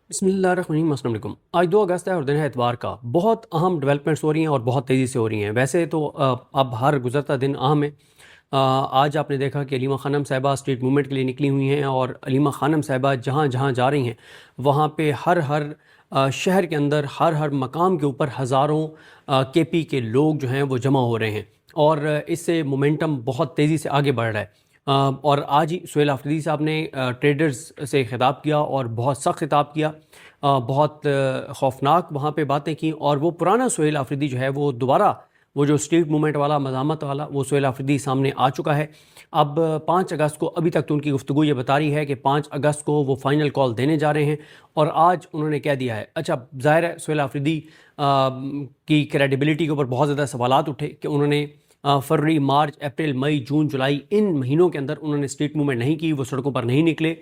بسم اللہ الرحمن الرحیم، السلام علیکم۔ آج 2 اگست ہے اور دن ہے اتوار کا۔ بہت اہم ڈیولپمنٹس ہو رہی ہیں اور بہت تیزی سے ہو رہی ہیں۔ ویسے تو اب ہر گزرتا دن اہم ہے۔ آج آپ نے دیکھا کہ علیمہ خانم صاحبہ اسٹریٹ موومنٹ کے لیے نکلی ہوئی ہیں، اور علیمہ خانم صاحبہ جہاں جہاں جا رہی ہیں وہاں پہ ہر شہر کے اندر ہر مقام کے اوپر ہزاروں کے پی کے لوگ جو ہیں وہ جمع ہو رہے ہیں، اور اس سے مومنٹم بہت تیزی سے آگے بڑھ رہا ہے۔ اور آج ہی سہیل آفریدی صاحب نے ٹریڈرز سے خطاب کیا اور بہت سخت خطاب کیا، بہت خوفناک وہاں پہ باتیں کی، اور وہ پرانا سہیل آفریدی جو ہے وہ دوبارہ وہ جو اسٹریٹ موومنٹ والا مزاحمت والا وہ سہیل آفریدی سامنے آ چکا ہے۔ اب 5 اگست کو ابھی تک تو ان کی گفتگو یہ بتا رہی ہے کہ 5 اگست کو وہ فائنل کال دینے جا رہے ہیں، اور آج انہوں نے کہہ دیا ہے۔ اچھا، ظاہر ہے سہیل آفریدی کی کریڈیبلٹی کے اوپر بہت زیادہ سوالات اٹھے کہ انہوں نے فروری، مارچ، اپریل، مئی، جون، جولائی ان مہینوں کے اندر انہوں نے اسٹریٹ موومنٹ نہیں کی، وہ سڑکوں پر نہیں نکلے۔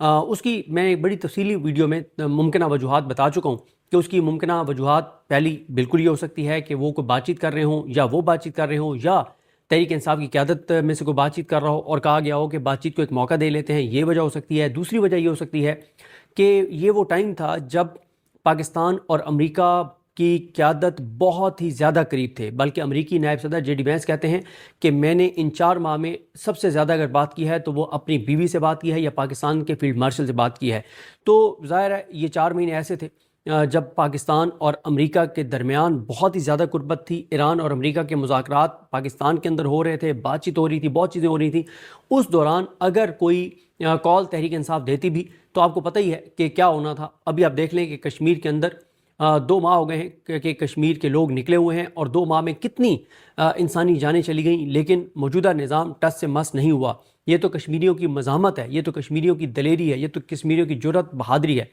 اس کی میں ایک بڑی تفصیلی ویڈیو میں ممکنہ وجوہات بتا چکا ہوں کہ اس کی ممکنہ وجوہات پہلی بالکل یہ ہو سکتی ہے کہ وہ کوئی بات چیت کر رہے ہوں، یا وہ بات چیت کر رہے ہوں، یا تحریک انصاف کی قیادت میں سے کوئی بات چیت کر رہا ہو اور کہا گیا ہو کہ بات چیت کو ایک موقع دے لیتے ہیں، یہ وجہ ہو سکتی ہے۔ دوسری وجہ یہ ہو سکتی ہے کہ یہ وہ ٹائم تھا جب پاکستان اور امریکہ کی قیادت بہت ہی زیادہ قریب تھے، بلکہ امریکی نائب صدر جے ڈی وینس کہتے ہیں کہ میں نے ان 4 ماہ میں سب سے زیادہ اگر بات کی ہے تو وہ اپنی بیوی سے بات کی ہے یا پاکستان کے فیلڈ مارشل سے بات کی ہے۔ تو ظاہر ہے یہ 4 مہینے ایسے تھے جب پاکستان اور امریکہ کے درمیان بہت ہی زیادہ قربت تھی۔ ایران اور امریکہ کے مذاکرات پاکستان کے اندر ہو رہے تھے، بات چیت ہو رہی تھی، بہت چیزیں ہو رہی تھیں۔ اس دوران اگر کوئی کال تحریک انصاف دیتی بھی تو آپ کو پتہ ہی ہے کہ کیا ہونا تھا۔ ابھی آپ دیکھ لیں کہ کشمیر کے اندر 2 ماہ ہو گئے ہیں کہ کشمیر کے لوگ نکلے ہوئے ہیں، اور 2 ماہ میں کتنی انسانی جانیں چلی گئیں، لیکن موجودہ نظام ٹس سے مس نہیں ہوا۔ یہ تو کشمیریوں کی مزاحمت ہے، یہ تو کشمیریوں کی دلیری ہے، یہ تو کشمیریوں کی جرأت، بہادری ہے۔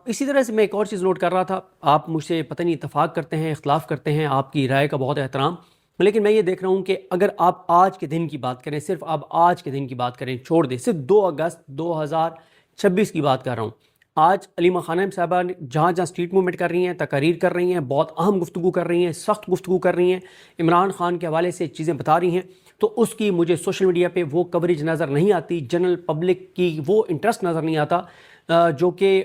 اسی طرح سے میں ایک اور چیز نوٹ کر رہا تھا، آپ مجھ سے پتہ نہیں اتفاق کرتے ہیں، اختلاف کرتے ہیں، آپ کی رائے کا بہت احترام، لیکن میں یہ دیکھ رہا ہوں کہ اگر آپ آج کے دن کی بات کریں، صرف آپ آج کے دن کی بات کریں، چھوڑ دیں، صرف 2 اگست 2026 کی بات کر رہا ہوں۔ آج علیمہ خانم صاحبہ جہاں جہاں اسٹریٹ موومنٹ کر رہی ہیں، تقاریر کر رہی ہیں، بہت اہم گفتگو کر رہی ہیں، سخت گفتگو کر رہی ہیں، عمران خان کے حوالے سے چیزیں بتا رہی ہیں، تو اس کی مجھے سوشل میڈیا پہ وہ کوریج نظر نہیں آتی، جنرل پبلک کی وہ انٹرسٹ نظر نہیں آتا جو کہ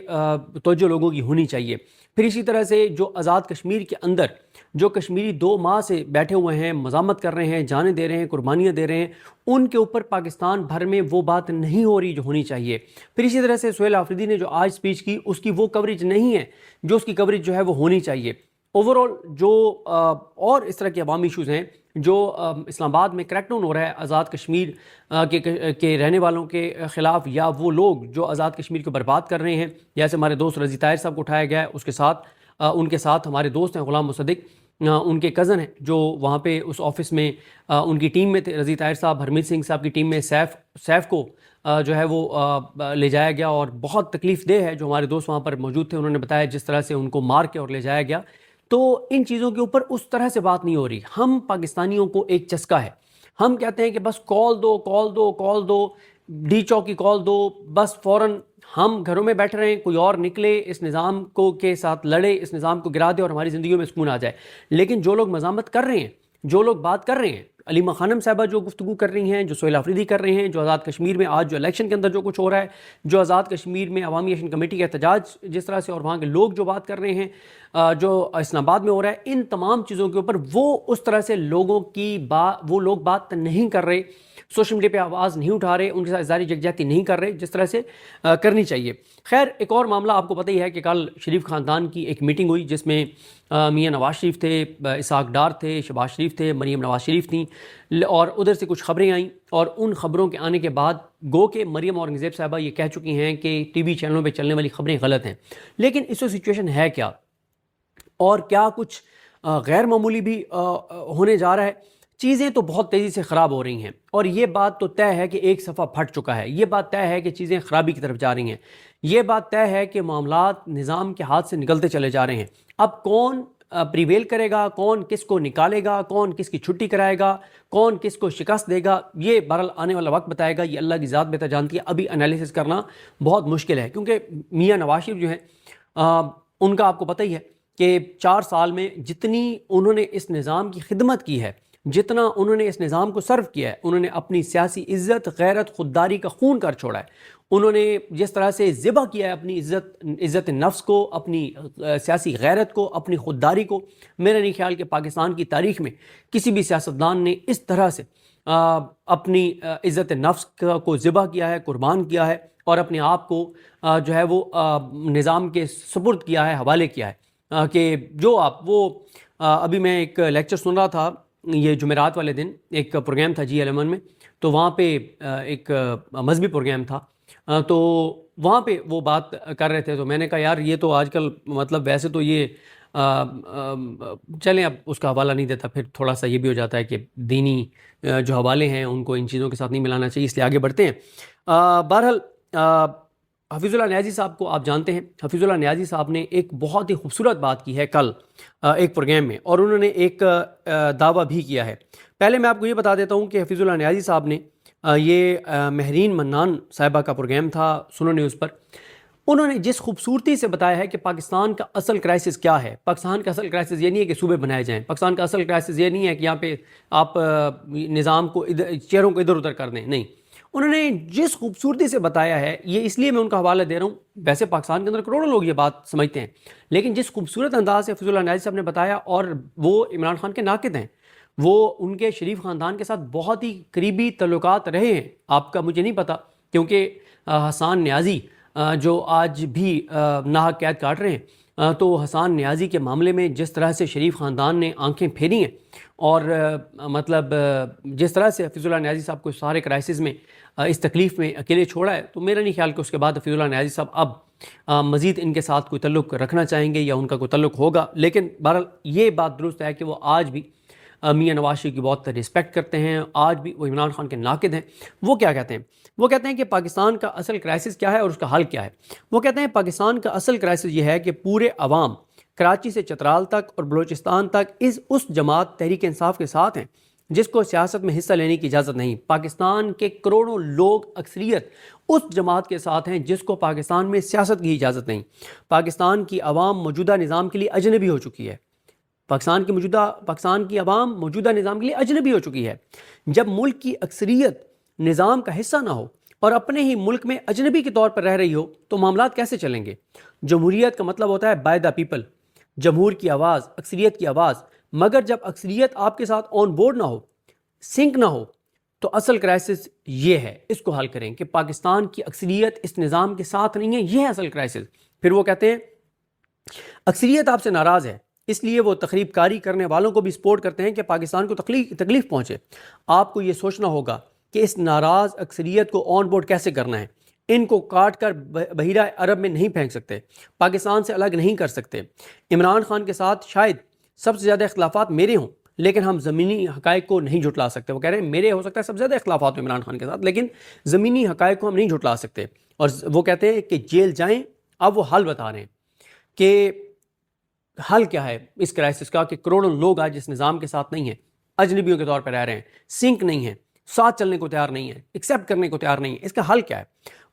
توجہ لوگوں کی ہونی چاہیے۔ پھر اسی طرح سے جو آزاد کشمیر کے اندر جو کشمیری 2 ماہ سے بیٹھے ہوئے ہیں، مزاحمت کر رہے ہیں، جانیں دے رہے ہیں، قربانیاں دے رہے ہیں، ان کے اوپر پاکستان بھر میں وہ بات نہیں ہو رہی جو ہونی چاہیے۔ پھر اسی طرح سے سہیل آفریدی نے جو آج سپیچ کی، اس کی وہ کوریج نہیں ہے جو اس کی کوریج جو ہے وہ ہونی چاہیے۔ اوورآل جو اور اس طرح کے عوامی ایشوز ہیں جو اسلام آباد میں کریک ڈاؤن ہو رہا ہے آزاد کشمیر کے رہنے والوں کے خلاف، یا وہ لوگ جو آزاد کشمیر کو برباد کر رہے ہیں، جیسے ہمارے دوست رضی طاہر صاحب کو اٹھایا گیا ہے، اس کے ساتھ ان کے ساتھ ہمارے دوست ہیں غلام مصدق، ان کے کزن ہیں جو وہاں پہ اس آفس میں ان کی ٹیم میں تھے، رضی طاہر صاحب، ہرمیت سنگھ صاحب کی ٹیم میں سیف کو جو ہے وہ لے جایا گیا، اور بہت تکلیف دہ ہے جو ہمارے دوست وہاں پر موجود تھے، انہوں نے بتایا جس طرح سے ان کو مار کے اور لے جایا گیا۔ تو ان چیزوں کے اوپر اس طرح سے بات نہیں ہو رہی۔ ہم پاکستانیوں کو ایک چسکا ہے، ہم کہتے ہیں کہ بس کال دو، کال دو، کال دو، ڈی چوک کی کال دو، بس فوراً ہم گھروں میں بیٹھ رہے ہیں، کوئی اور نکلے، اس نظام کو کے ساتھ لڑے، اس نظام کو گرا دے اور ہماری زندگیوں میں سکون آ جائے۔ لیکن جو لوگ مزاحمت کر رہے ہیں، جو لوگ بات کر رہے ہیں، علیمہ خانم صاحبہ جو گفتگو کر رہی ہیں، جو سہیل آفریدی کر رہے ہیں، جو آزاد کشمیر میں آج جو الیکشن کے اندر جو کچھ ہو رہا ہے، جو آزاد کشمیر میں عوامی ایکشن کمیٹی کا احتجاج جس طرح سے، اور وہاں کے لوگ جو بات کر رہے ہیں، جو اسلام آباد میں ہو رہا ہے، ان تمام چیزوں کے اوپر وہ اس طرح سے لوگوں کی وہ لوگ بات نہیں کر رہے، سوشل میڈیا پہ آواز نہیں اٹھا رہے، ان کے ساتھ اظہار یکجہتی نہیں کر رہے جس طرح سے کرنی چاہیے۔ خیر، ایک اور معاملہ آپ کو پتہ ہی ہے کہ کل شریف خاندان کی ایک میٹنگ ہوئی جس میں میاں نواز شریف تھے، اسحاق ڈار تھے، شہباز شریف تھے، مریم نواز شریف تھیں، اور ادھر سے کچھ خبریں آئیں، اور ان خبروں کے آنے کے بعد گو کہ مریم اورنگزیب صاحبہ یہ کہہ چکی ہیں کہ ٹی وی چینلوں پہ چلنے والی خبریں غلط ہیں۔ لیکن اس وقت سچویشن ہے کیا، اور کیا کچھ غیر معمولی بھی ہونے جا رہا ہے؟ چیزیں تو بہت تیزی سے خراب ہو رہی ہیں، اور یہ بات تو طے ہے کہ ایک صفحہ پھٹ چکا ہے، یہ بات طے ہے کہ چیزیں خرابی کی طرف جا رہی ہیں، یہ بات طے ہے کہ معاملات نظام کے ہاتھ سے نکلتے چلے جا رہے ہیں۔ اب کون پریویل کرے گا، کون کس کو نکالے گا، کون کس کی چھٹی کرائے گا، کون کس کو شکست دے گا، یہ بہرحال آنے والا وقت بتائے گا، یہ اللہ کی ذات بہتر جانتی ہے۔ ابھی انالیسس کرنا بہت مشکل ہے، کیونکہ میاں نواز شریف جو ہیں ان کا آپ کو پتہ ہی ہے کہ 4 سال میں جتنی انہوں نے اس نظام کی خدمت کی ہے، جتنا انہوں نے اس نظام کو سرو کیا ہے، انہوں نے اپنی سیاسی عزت، غیرت، خودداری کا خون کر چھوڑا ہے. انہوں نے جس طرح سے ذبح کیا ہے اپنی عزت نفس کو، اپنی سیاسی غیرت کو، اپنی خودداری کو. میرا نہیں خیال کہ پاکستان کی تاریخ میں کسی بھی سیاستدان نے اس طرح سے اپنی عزت نفس کو ذبح کیا ہے، قربان کیا ہے، اور اپنے آپ کو جو ہے وہ نظام کے سپرد کیا ہے، حوالے کیا ہے کہ جو آپ وہ ابھی میں ایک لیکچر سن رہا تھا یہ جمعرات والے دن، ایک پروگرام تھا GL11 میں، تو وہاں پہ ایک مذہبی پروگرام تھا، تو وہاں پہ وہ بات کر رہے تھے. تو میں نے کہا یار یہ تو آج کل مطلب ویسے تو یہ چلیں اب اس کا حوالہ نہیں دیتا، پھر تھوڑا سا یہ بھی ہو جاتا ہے کہ دینی جو حوالے ہیں ان کو ان چیزوں کے ساتھ نہیں ملانا چاہیے، اس لیے آگے بڑھتے ہیں. بہرحال حفیظ اللہ نیازی صاحب کو آپ جانتے ہیں. حفیظ اللہ نیازی صاحب نے ایک بہت ہی خوبصورت بات کی ہے کل ایک پروگرام میں، اور انہوں نے ایک دعویٰ بھی کیا ہے. پہلے میں آپ کو یہ بتا دیتا ہوں کہ حفیظ اللہ نیازی صاحب نے یہ مہرین منان صاحبہ کا پروگرام تھا سنو نیوز پر. انہوں نے جس خوبصورتی سے بتایا ہے کہ پاکستان کا اصل کرائسس کیا ہے. پاکستان کا اصل کرائسس یہ نہیں ہے کہ صوبے بنائے جائیں، پاکستان کا اصل کرائسس یہ نہیں ہے کہ یہاں پہ آپ نظام کو چہروں کو ادھر ادھر کر دیں، نہیں. انہوں نے جس خوبصورتی سے بتایا ہے، یہ اس لیے میں ان کا حوالہ دے رہا ہوں، ویسے پاکستان کے اندر کروڑوں لوگ یہ بات سمجھتے ہیں، لیکن جس خوبصورت انداز سے حفیظ اللہ نیازی صاحب نے بتایا، اور وہ عمران خان کے ناقد ہیں، وہ ان کے شریف خاندان کے ساتھ بہت ہی قریبی تعلقات رہے ہیں. آپ کا مجھے نہیں پتا، کیونکہ حسان نیازی جو آج بھی ناحق قید کاٹ رہے ہیں، تو حسان نیازی کے معاملے میں جس طرح سے شریف خاندان نے آنکھیں پھیری ہیں، اور مطلب جس طرح سے حفیظ اللہ نیازی صاحب کو سارے کرائسس میں اس تکلیف میں اکیلے چھوڑا ہے، تو میرا نہیں خیال کہ اس کے بعد حفیظ اللہ نیازی صاحب اب مزید ان کے ساتھ کوئی تعلق رکھنا چاہیں گے یا ان کا کوئی تعلق ہوگا. لیکن بہرحال یہ بات درست ہے کہ وہ آج بھی میاں نواز شریف کی بہت رسپیکٹ کرتے ہیں، آج بھی وہ عمران خان کے ناقد ہیں. وہ کیا کہتے ہیں؟ وہ کہتے ہیں کہ پاکستان کا اصل کرائسس کیا ہے اور اس کا حل کیا ہے. وہ کہتے ہیں پاکستان کا اصل کرائسس یہ ہے کہ پورے عوام کراچی سے چترال تک اور بلوچستان تک اس جماعت تحریک انصاف کے ساتھ ہیں جس کو سیاست میں حصہ لینے کی اجازت نہیں. پاکستان کے کروڑوں لوگ اکثریت اس جماعت کے ساتھ ہیں جس کو پاکستان میں سیاست کی اجازت نہیں. پاکستان کی عوام موجودہ نظام کے لیے اجنبی ہو چکی ہے. پاکستان کی عوام موجودہ نظام کے لیے اجنبی ہو چکی ہے. جب ملک کی اکثریت نظام کا حصہ نہ ہو اور اپنے ہی ملک میں اجنبی کے طور پر رہ رہی ہو تو معاملات کیسے چلیں گے؟ جمہوریت کا مطلب ہوتا ہے بائی دا پیپل، جمہور کی آواز، اکثریت کی آواز. مگر جب اکثریت آپ کے ساتھ آن بورڈ نہ ہو، سنک نہ ہو، تو اصل کرائسس یہ ہے. اس کو حل کریں کہ پاکستان کی اکثریت اس نظام کے ساتھ نہیں ہے، یہ ہے اصل کرائسس. پھر وہ کہتے ہیں اکثریت آپ سے ناراض ہے، اس لیے وہ تخریب کاری کرنے والوں کو بھی سپورٹ کرتے ہیں کہ پاکستان کو تکلیف پہنچے. آپ کو یہ سوچنا ہوگا کہ اس ناراض اکثریت کو آن بورڈ کیسے کرنا ہے. ان کو کاٹ کر بحیرہ عرب میں نہیں پھینک سکتے، پاکستان سے الگ نہیں کر سکتے. عمران خان کے ساتھ شاید سب سے زیادہ اختلافات میرے ہوں، لیکن ہم زمینی حقائق کو نہیں جھٹلا سکتے. وہ کہہ رہے ہیں میرے ہو سکتا ہے سب سے زیادہ اختلافات ہوں عمران خان کے ساتھ، لیکن زمینی حقائق کو ہم نہیں جھٹلا سکتے. اور وہ کہتے ہیں کہ جیل جائیں. اب وہ حل بتا رہے ہیں کہ حل کیا ہے اس کرائسس کا، کہ کروڑوں لوگ آج اس نظام کے ساتھ نہیں ہیں، اجنبیوں کے طور پر رہ رہے ہیں، سنک نہیں ہیں، ساتھ چلنے کو تیار نہیں ہیں، ایکسیپٹ کرنے کو تیار نہیں ہیں. اس کا حل کیا ہے؟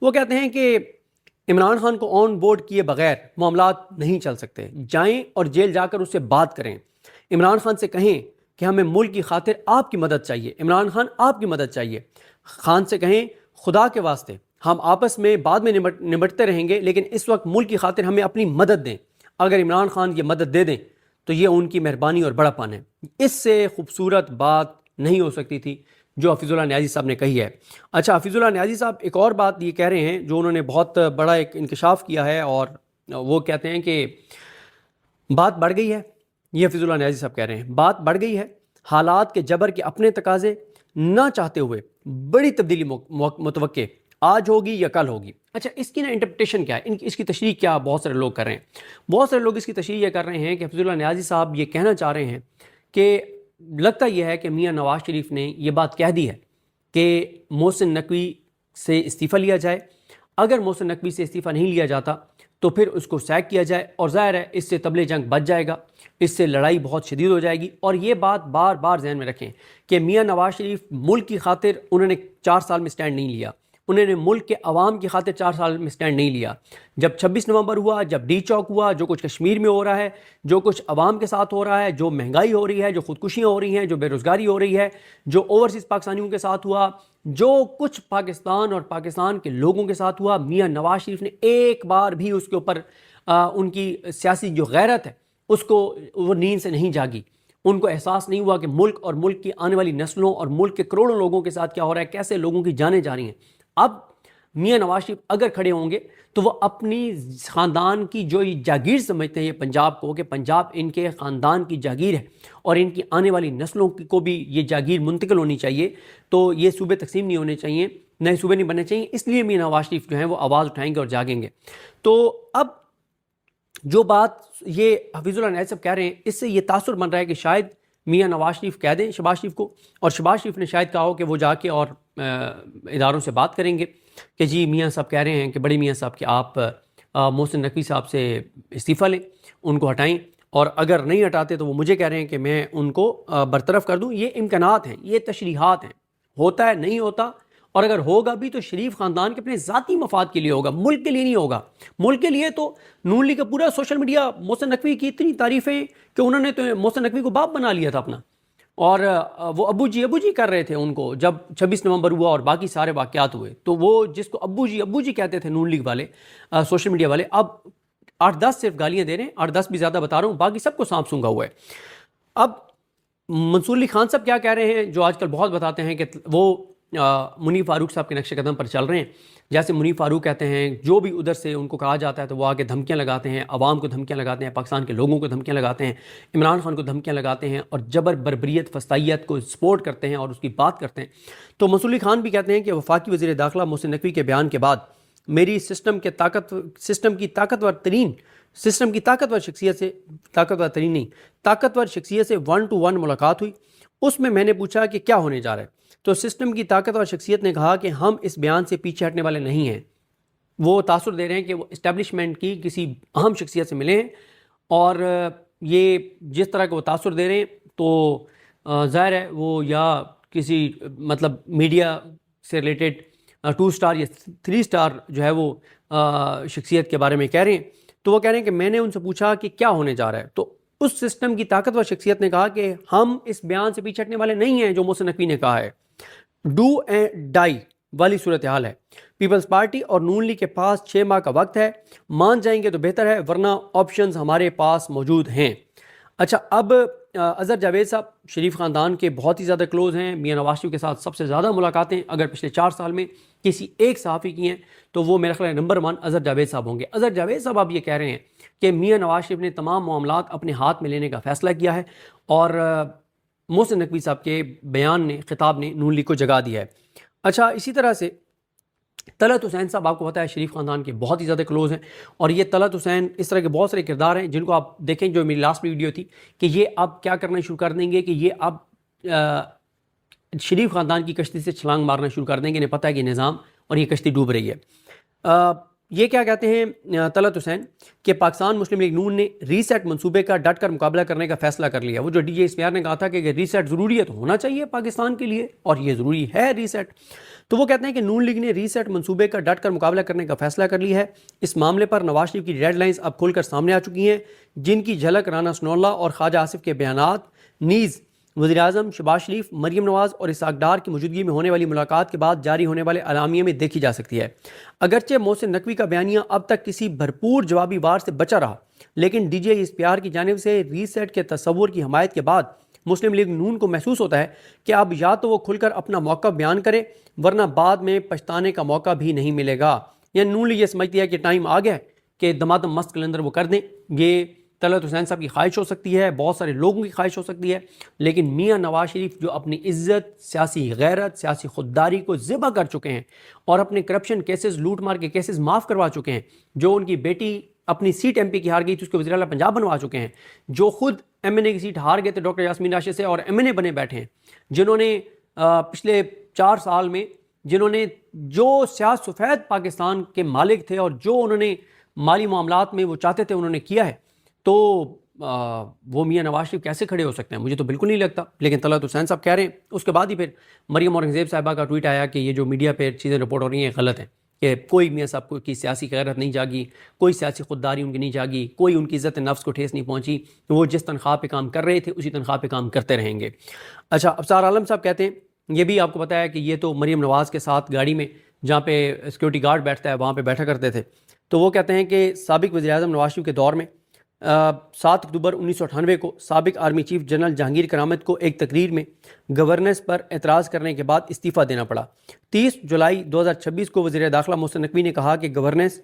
وہ کہتے ہیں کہ عمران خان کو آن بورڈ کیے بغیر معاملات نہیں چل سکتے. جائیں اور جیل جا کر اس سے بات کریں. عمران خان سے کہیں کہ ہمیں ملک کی خاطر آپ کی مدد چاہیے. عمران خان آپ کی مدد چاہیے. خان سے کہیں خدا کے واسطے ہم آپس میں بعد میں نمٹتے رہیں گے، لیکن اس وقت ملک کی خاطر ہمیں اپنی مدد دیں. اگر عمران خان یہ مدد دے دیں تو یہ ان کی مہربانی اور بڑا پن ہے. اس سے خوبصورت بات نہیں ہو سکتی تھی جو حفیظ اللہ نیازی صاحب نے کہی ہے. اچھا، حفیظ اللہ نیازی صاحب ایک اور بات یہ کہہ رہے ہیں جو انہوں نے بہت بڑا ایک انکشاف کیا ہے، اور وہ کہتے ہیں کہ بات بڑھ گئی ہے. یہ حفیظ اللہ نیازی صاحب کہہ رہے ہیں بات بڑھ گئی ہے. حالات کے جبر کے اپنے تقاضے نہ چاہتے ہوئے بڑی تبدیلی متوقع آج ہوگی یا کل ہوگی. اچھا، اس کی انٹرپریٹیشن کیا ہے، اس کی تشریح کیا بہت سارے لوگ کر رہے ہیں. بہت سارے لوگ اس کی تشریح یہ کر رہے ہیں کہ حفیظ اللہ نیازی صاحب یہ کہنا چاہ رہے ہیں کہ لگتا یہ ہے کہ میاں نواز شریف نے یہ بات کہہ دی ہے کہ محسن نقوی سے استعفیٰ لیا جائے. اگر محسن نقوی سے استعفیٰ نہیں لیا جاتا تو پھر اس کو سیک کیا جائے، اور ظاہر ہے اس سے طبل جنگ بچ جائے گا، اس سے لڑائی بہت شدید ہو جائے گی. اور یہ بات بار بار ذہن میں رکھیں کہ میاں نواز شریف ملک کی خاطر انہوں نے 4 سال میں سٹینڈ نہیں لیا. انہوں نے ملک کے عوام کی خاطر 4 سال میں سٹینڈ نہیں لیا. جب 26 نومبر ہوا، جب ڈی چوک ہوا، جو کچھ کشمیر میں ہو رہا ہے، جو کچھ عوام کے ساتھ ہو رہا ہے، جو مہنگائی ہو رہی ہے، جو خودکشیاں ہو رہی ہیں، جو بے روزگاری ہو رہی ہے، جو اوورسیز پاکستانیوں کے ساتھ ہوا، جو کچھ پاکستان اور پاکستان کے لوگوں کے ساتھ ہوا، میاں نواز شریف نے ایک بار بھی اس کے اوپر ان کی سیاسی جو غیرت ہے اس کو، وہ نیند سے نہیں جاگی. ان کو احساس نہیں ہوا کہ ملک اور ملک کی آنے والی نسلوں اور ملک کے کروڑوں لوگوں کے ساتھ کیا ہو رہا ہے، کیسے لوگوں کی جانیں جا رہی ہیں. اب میاں نواز شریف اگر کھڑے ہوں گے تو وہ اپنی خاندان کی جو جاگیر سمجھتے ہیں یہ پنجاب کو، کہ پنجاب ان کے خاندان کی جاگیر ہے اور ان کی آنے والی نسلوں کو بھی یہ جاگیر منتقل ہونی چاہیے، تو یہ صوبے تقسیم نہیں ہونے چاہیے، نئے صوبے نہیں بننے چاہیے. اس لیے میاں نواز شریف جو ہیں وہ آواز اٹھائیں گے اور جاگیں گے. تو اب جو بات یہ حفیظ اللہ نیب صاحب کہہ رہے ہیں، اس سے یہ تاثر بن رہا ہے کہ شاید میاں نواز شریف کہہ دیں شہباز شریف کو، اور شہباز شریف نے شاید کہا ہو کہ وہ جا کے اور اداروں سے بات کریں گے کہ جی میاں صاحب کہہ رہے ہیں کہ بڑے میاں صاحب کہ آپ محسن نقوی صاحب سے استعفیٰ لیں، ان کو ہٹائیں، اور اگر نہیں ہٹاتے تو وہ مجھے کہہ رہے ہیں کہ میں ان کو برطرف کر دوں. یہ امکانات ہیں، یہ تشریحات ہیں، ہوتا ہے نہیں ہوتا، اور اگر ہوگا بھی تو شریف خاندان کے اپنے ذاتی مفاد کے لیے ہوگا، ملک کے لیے نہیں ہوگا. ملک کے لیے تو نون لیگ کا پورا سوشل میڈیا محسن نقوی کی اتنی تعریفیں کہ انہوں نے تو محسن نقوی کو باپ بنا لیا تھا اپنا، اور وہ ابو جی کر رہے تھے ان کو جب 26 نومبر ہوا اور باقی سارے واقعات ہوئے. تو وہ جس کو ابو جی کہتے تھے نون لیگ والے، سوشل میڈیا والے، اب 8-10 صرف گالیاں دے رہے ہیں، 8-10 بھی زیادہ بتا رہا ہوں، باقی سب کو سانپ سونگھا ہوا ہے. اب منصور علی خان صاحب کیا کہہ رہے ہیں، جو آج کل بہت بتاتے ہیں کہ وہ منیف فاروق صاحب کے نقش قدم پر چل رہے ہیں. جیسے منیف فاروق کہتے ہیں، جو بھی ادھر سے ان کو کہا جاتا ہے تو وہ آگے دھمکیاں لگاتے ہیں، عوام کو دھمکیاں لگاتے ہیں، پاکستان کے لوگوں کو دھمکیاں لگاتے ہیں، عمران خان کو دھمکیاں لگاتے ہیں، اور جبر بربریت فسطائیت کو سپورٹ کرتے ہیں اور اس کی بات کرتے ہیں. تو منصور علی خان بھی کہتے ہیں کہ وفاقی وزیر داخلہ محسن نقوی کے بیان کے بعد میری سسٹم کی طاقتور شخصیت سے 1 to 1 ملاقات ہوئی. اس میں نے پوچھا کہ کیا ہونے جا رہا ہے، تو سسٹم کی طاقتور شخصیت نے کہا کہ ہم اس بیان سے پیچھے ہٹنے والے نہیں ہیں. وہ تاثر دے رہے ہیں کہ وہ اسٹیبلشمنٹ کی کسی اہم شخصیت سے ملے ہیں، اور یہ جس طرح کا وہ تاثر دے رہے ہیں تو ظاہر ہے وہ یا کسی مطلب میڈیا سے ریلیٹڈ 2 سٹار یا 3 سٹار جو ہے وہ شخصیت کے بارے میں کہہ رہے ہیں. تو وہ کہہ رہے ہیں کہ میں نے ان سے پوچھا کہ کیا ہونے جا رہا ہے، تو اس سسٹم کی طاقتور شخصیت نے کہا کہ ہم اس بیان سے پیچھے ہٹنے والے نہیں ہیں جو محسن نقوی نے کہا ہے. ڈو اینڈ ڈائی والی صورتحال ہے. پیپلز پارٹی اور نون لیگ کے پاس 6 ماہ کا وقت ہے، مان جائیں گے تو بہتر ہے، ورنہ آپشنز ہمارے پاس موجود ہیں. اچھا، اب اظہر جاوید صاحب شریف خاندان کے بہت ہی زیادہ کلوز ہیں، میاں نواز شریف کے ساتھ سب سے زیادہ ملاقاتیں اگر پچھلے 4 سال میں کسی ایک صحافی کی ہیں تو وہ میرا خیال ہے نمبر 1 اظہر جاوید صاحب ہوں گے. اظہر جاوید صاحب اب یہ کہہ رہے ہیں کہ میاں نواز شریف نے تمام معاملات اپنے ہاتھ میں لینے کا فیصلہ کیا ہے، اور محسن نقوی صاحب کے بیان نے، خطاب نے نون لیگ کو جگا دیا ہے. اچھا، اسی طرح سے طلعت حسین صاحب آپ کو پتہ ہے شریف خاندان کے بہت ہی زیادہ کلوز ہیں، اور یہ طلعت حسین اس طرح کے بہت سارے کردار ہیں جن کو آپ دیکھیں، جو میری لاسٹ ویڈیو تھی کہ یہ اب کیا کرنا شروع کر دیں گے کہ یہ اب شریف خاندان کی کشتی سے چھلانگ مارنا شروع کر دیں گے. انہیں پتہ ہے کہ نظام اور یہ کشتی ڈوب رہی ہے. یہ کیا کہتے ہیں طلعت حسین کہ پاکستان مسلم لیگ نون نے ری سیٹ منصوبے کا ڈٹ کر مقابلہ کرنے کا فیصلہ کر لیا. وہ جو ڈی جے اسپیار نے کہا تھا کہ ری سیٹ ضروری ہے تو ہونا چاہیے پاکستان کے لیے، اور یہ ضروری ہے ری سیٹ. تو وہ کہتے ہیں کہ نون لیگ نے ری سیٹ منصوبے کا ڈٹ کر مقابلہ کرنے کا فیصلہ کر لیا ہے. اس معاملے پر نواز شریف کی ریڈ لائنز اب کھل کر سامنے آ چکی ہیں، جن کی جھلک رانا ثناءاللہ اور خواجہ آصف کے بیانات، نیز وزیر اعظم شہباز شریف، مریم نواز اور اسحاق ڈار کی موجودگی میں ہونے والی ملاقات کے بعد جاری ہونے والے اعلامیے میں دیکھی جا سکتی ہے. اگرچہ محسن نقوی کا بیانیہ اب تک کسی بھرپور جوابی وار سے بچا رہا، لیکن ڈی جے اسپیار کی جانب سے ری سیٹ کے تصور کی حمایت کے بعد مسلم لیگ نون کو محسوس ہوتا ہے کہ اب یا تو وہ کھل کر اپنا موقع بیان کرے، ورنہ بعد میں پچھتانے کا موقع بھی نہیں ملے گا. یعنی نون لیگ یہ سمجھتی ہے کہ ٹائم آ گیا ہے کہ دمادم مست کلندر وہ کر دیں. یہ طلعت حسین صاحب کی خواہش ہو سکتی ہے، بہت سارے لوگوں کی خواہش ہو سکتی ہے، لیکن میاں نواز شریف جو اپنی عزت، سیاسی غیرت، سیاسی خودداری کو ذبح کر چکے ہیں اور اپنے کرپشن کیسز، لوٹ مار کے کیسز معاف کروا چکے ہیں، جو ان کی بیٹی اپنی سیٹ ایم پی کی ہار گئی تھی اس کو وزیر اعلیٰ پنجاب بنوا چکے ہیں، جو خود ایم این اے کی سیٹ ہار گئے تھے ڈاکٹر یاسمین راشد سے اور ایم این اے بنے بیٹھے ہیں، جنہوں نے پچھلے 4 سال میں جنہوں نے جو سیاہ سفید پاکستان کے مالک تھے اور جو انہوں نے مالی معاملات میں وہ چاہتے تھے انہوں نے کیا ہے. تو وہ میاں نواز شریف کیسے کھڑے ہو سکتے ہیں؟ مجھے تو بالکل نہیں لگتا، لیکن طلعت حسین صاحب کہہ رہے ہیں۔ اس کے بعد ہی پھر مریم اورنگزیب صاحبہ کا ٹویٹ آیا کہ یہ جو میڈیا پہ چیزیں رپورٹ ہو رہی ہیں غلط ہیں، کہ کوئی میاں صاحب کی سیاسی غیرت نہیں جاگی، کوئی سیاسی خودداری ان کی نہیں جاگی، کوئی ان کی عزت نفس کو ٹھیس نہیں پہنچی، وہ جس تنخواہ پہ کام کر رہے تھے اسی تنخواہ پہ کام کرتے رہیں گے۔ اچھا، ابصار عالم صاحب کہتے ہیں یہ بھی آپ کو پتہ ہے کہ یہ تو مریم نواز کے ساتھ گاڑی میں جہاں پہ سیکورٹی گارڈ بیٹھتا ہے وہاں پہ بیٹھا کرتے تھے، تو وہ کہتے ہیں کہ سابق وزیر اعظم نواز شریف کے دور میں 7 اکتوبر 1998 کو سابق آرمی چیف جنرل جہانگیر کرامت کو ایک تقریر میں گورننس پر اعتراض کرنے کے بعد استعفیٰ دینا پڑا۔ 30 جولائی 2026 کو وزیر داخلہ محسن نقوی نے کہا کہ گورننس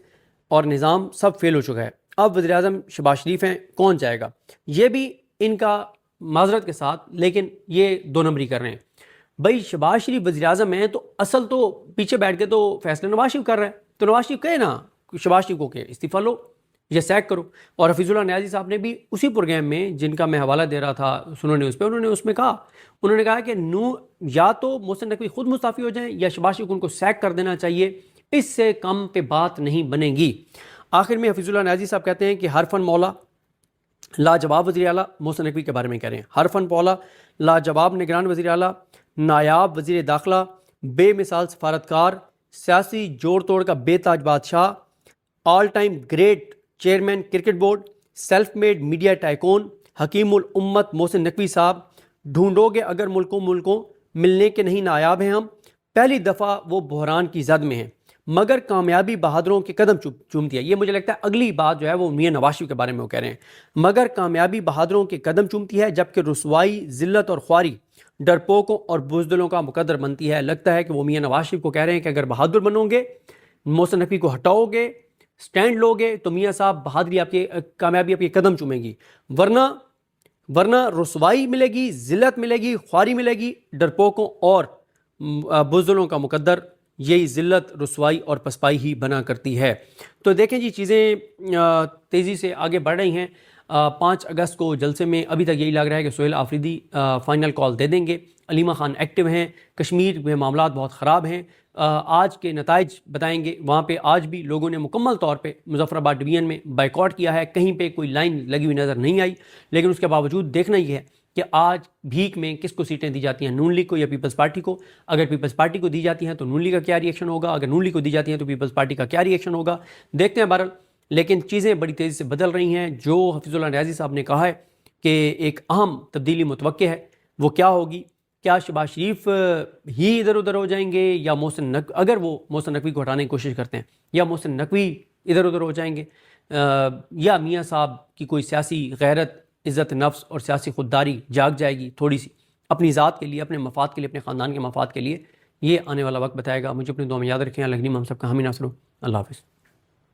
اور نظام سب فیل ہو چکا ہے، اب وزیر اعظم شہباز شریف ہیں، کون جائے گا؟ یہ بھی ان کا معذرت کے ساتھ لیکن یہ 2 نمبری کر رہے ہیں۔ بھائی شہباز شریف وزیر اعظم ہیں تو اصل تو پیچھے بیٹھ کے تو فیصلہ نواز شریف کر رہا ہے، تو نواز شریف کہے نا شہباز شریف کو کہ استعفیٰ لو یا سیک کرو۔ اور حفیظ اللہ نیازی صاحب نے بھی اسی پروگرام میں جن کا میں حوالہ دے رہا تھا سنو نیوز پہ، انہوں نے کہا کہ یا تو محسن نقوی خود مستعفی ہو جائیں یا شہباز شریف کو ان کو سیک کر دینا چاہیے، اس سے کم پہ بات نہیں بنے گی۔ آخر میں حفیظ اللہ نیازی صاحب کہتے ہیں کہ حرفن مولا لاجواب وزیر اعلیٰ، محسن نقوی کے بارے میں کہہ رہے ہیں، حرفن مولا لاجواب نگران وزیر اعلیٰ، نایاب وزیر داخلہ، بے مثال سفارتکار، سیاسی جوڑ توڑ کا بے تاج بادشاہ، all time great chairman cricket board, self made media tycoon, حکیم الامت محسن نقوی صاحب، ڈھونڈو گے اگر ملکوں ملنے کے نہیں نایاب ہیں ہم، پہلی دفعہ وہ بحران کی زد میں ہیں مگر کامیابی بہادروں کے قدم چومتی ہے۔ یہ مجھے لگتا ہے اگلی بات جو ہے وہ میاں نواز شریف کے بارے میں وہ کہہ رہے ہیں، مگر کامیابی بہادروں کے قدم چومتی ہے جبکہ رسوائی، ذلت اور خواری ڈرپوکوں اور بزدلوں کا مقدر بنتی ہے۔ لگتا ہے کہ وہ میاں نواز شریف کو کہہ رہے ہیں کہ اگر بہادر بنو گے، محسن نقوی کو ہٹاؤ گے، سٹینڈ لو گے تو میاں صاحب بہادری آپ کے کامیابی آپ کے قدم چومے گی، ورنہ رسوائی ملے گی، ذلت ملے گی، خواری ملے گی، ڈرپوکوں اور بزدلوں کا مقدر یہی ذلت، رسوائی اور پسپائی ہی بنا کرتی ہے۔ تو دیکھیں جی چیزیں تیزی سے آگے بڑھ رہی ہیں۔ 5 اگست کو جلسے میں ابھی تک یہی لگ رہا ہے کہ سہیل آفریدی فائنل کال دے دیں گے، علیمہ خان ایکٹیو ہیں، کشمیر میں معاملات بہت خراب ہیں، آج کے نتائج بتائیں گے۔ وہاں پہ آج بھی لوگوں نے مکمل طور پہ مظفر آباد ڈویژن میں بائیکاٹ کیا ہے، کہیں پہ کوئی لائن لگی ہوئی نظر نہیں آئی، لیکن اس کے باوجود دیکھنا یہ ہے کہ آج بھیک میں کس کو سیٹیں دی جاتی ہیں، نون لیگ کو یا پیپلز پارٹی کو۔ اگر پیپلز پارٹی کو دی جاتی ہیں تو نون لیگ کا کیا ری ایکشن ہوگا، اگر نون لیگ کو دی جاتی ہیں تو پیپلز پارٹی کا کیا ری ایکشن ہوگا، دیکھتے ہیں بہرحال۔ لیکن چیزیں بڑی تیزی سے بدل رہی ہیں۔ جو حفیظ اللہ نیازی صاحب نے کہا ہے کہ ایک اہم تبدیلی متوقع ہے، وہ کیا ہوگی؟ کیا شہباز شریف ہی ادھر ادھر ہو جائیں گے یا اگر وہ محسن نقوی کو ہٹانے کی کوشش کرتے ہیں یا محسن نقوی ادھر ادھر ہو جائیں گے، یا میاں صاحب کی کوئی سیاسی غیرت، عزت نفس اور سیاسی خودداری جاگ جائے گی تھوڑی سی اپنی ذات کے لیے، اپنے مفاد کے لیے، اپنے خاندان کے مفاد کے لیے؟ یہ آنے والا وقت بتائے گا۔ مجھے اپنی دعا میں یاد رکھیں۔ اللہ کریم ہم سب کا حامی ناصر ہو۔ اللہ حافظ۔